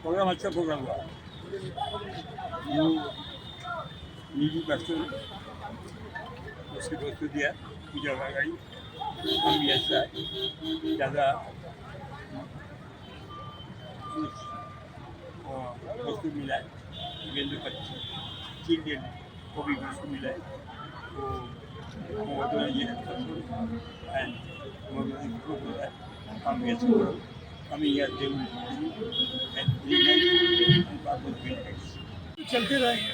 Programme अच्छा programme हुआ। New नींबू कैप्सूल उसकी वस्तु दिया, पूजा लगाई, हम भी अच्छा है, ज़्यादा वस्तु मिला है, गेंदे का चिल्ड्रेन को भी वस्तु मिला है, तो ये एंड हम भी अच्छा coming here they will and चलते रहेंगे,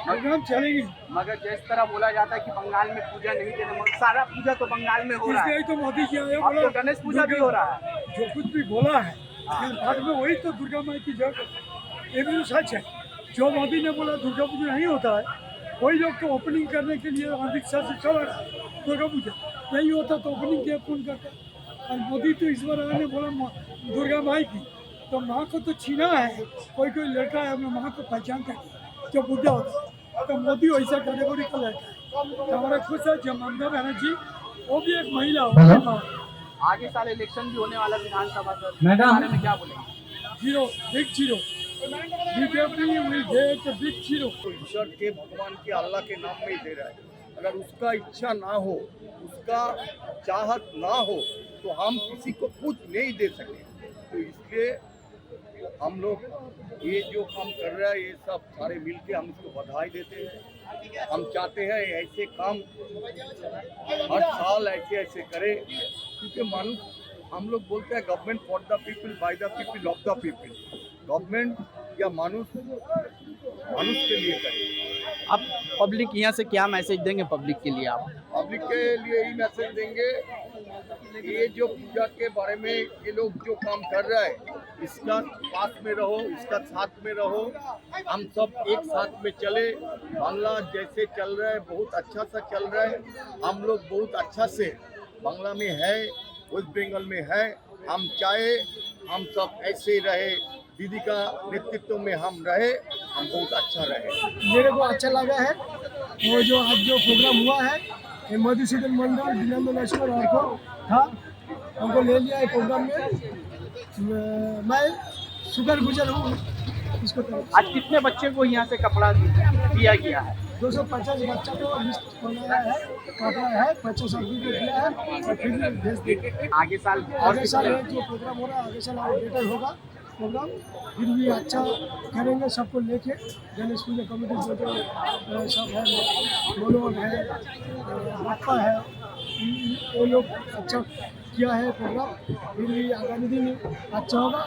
प्रोग्राम चलेगी। मगर जिस तरह बोला जाता है कि बंगाल में पूजा नहीं देना, मगर सारा पूजा तो बंगाल में हो रहा है। इसलिए तो मोदी जी आए, अब बोला तो गणेश पूजा भी हो रहा है। जो कुछ भी बोला है बाद में वही तो दुर्गा माई की जय, ये भी तो सच है। जो मोदी ने बोला दुर्गा पूजा नहीं होता है, वही लोग तो ओपनिंग करने के लिए अमित शाह से चला रहा है, दुर्गा पूजा नहीं होता तो ओपनिंग किया कौन करता। और मोदी तो इस बार आने बोला दुर्गा माई की, तो माँ को तो छीना है। कोई कोई लड़का है अपने माँ को पहचानता है जो बुढ़ा होता है, तो मोदी वैसा कैटेगरी का लड़का है। तो हमारा खुश है जो ममता बनर्जी वो भी एक महिला हो। आगे साल इलेक्शन भी होने वाला विधानसभा सर, इसके बारे में क्या बोलेंगे? Zero, big zero, BJP will get big zero. तो ईश्वर के भगवान के अल्लाह के नाम में ही दे रहा है। अगर उसका इच्छा ना हो, उसका चाहत ना हो, तो हम किसी को कुछ नहीं दे सके। तो इसलिए हम लोग ये जो काम कर रहा है, ये सब सारे मिलके हम इसको बधाई देते हैं। हम चाहते हैं ऐसे काम हर साल ऐसे ऐसे करें, क्योंकि मानो हम लोग बोलते हैं government for the people, by the people, of the people. Government या मानुष के लिए करे। आप पब्लिक यहाँ से क्या मैसेज देंगे पब्लिक के लिए? आप पब्लिक के लिए यही मैसेज देंगे कि ये जो पूजा के बारे में ये लोग जो काम कर रहा है, इसका पास में रहो, इसका साथ में रहो। हम सब एक साथ में चले। बांग्ला जैसे चल रहा है बहुत अच्छा सा चल रहा है। हम लोग बहुत अच्छा से बांग्ला में है, वेस्ट बंगाल में है। हम चाहे हम सब ऐसे रहे, दीदी का नेतृत्व में हम रहे, हम बहुत अच्छा रहे। मेरे को अच्छा लगा है वो जो आज जो प्रोग्राम हुआ है, ये मधुसूदन मंडल, दिनंदन लक्ष्मण और को था, हमको ले लिया है प्रोग्राम में। मैं शुक्रगुजार हूँ इसको। आज कितने बच्चे को यहाँ से कपड़ा दिया गया है? 250 बच्चा को लिस्ट बनाया है, कपड़ा है, 50 आदमी को दिया है और फिर भेज देंगे। आगे साल आगे साल जो प्रोग्राम हो रहा है, आगे साल और बेटर होगा प्रोग्राम, फिर भी अच्छा करेंगे सबको लेके। गणेश पूजा कमेटी जो सब है, मनोज है, बापा है, वो लोग अच्छा किया है प्रोग्राम। फिर भी आगामी दिन अच्छा होगा।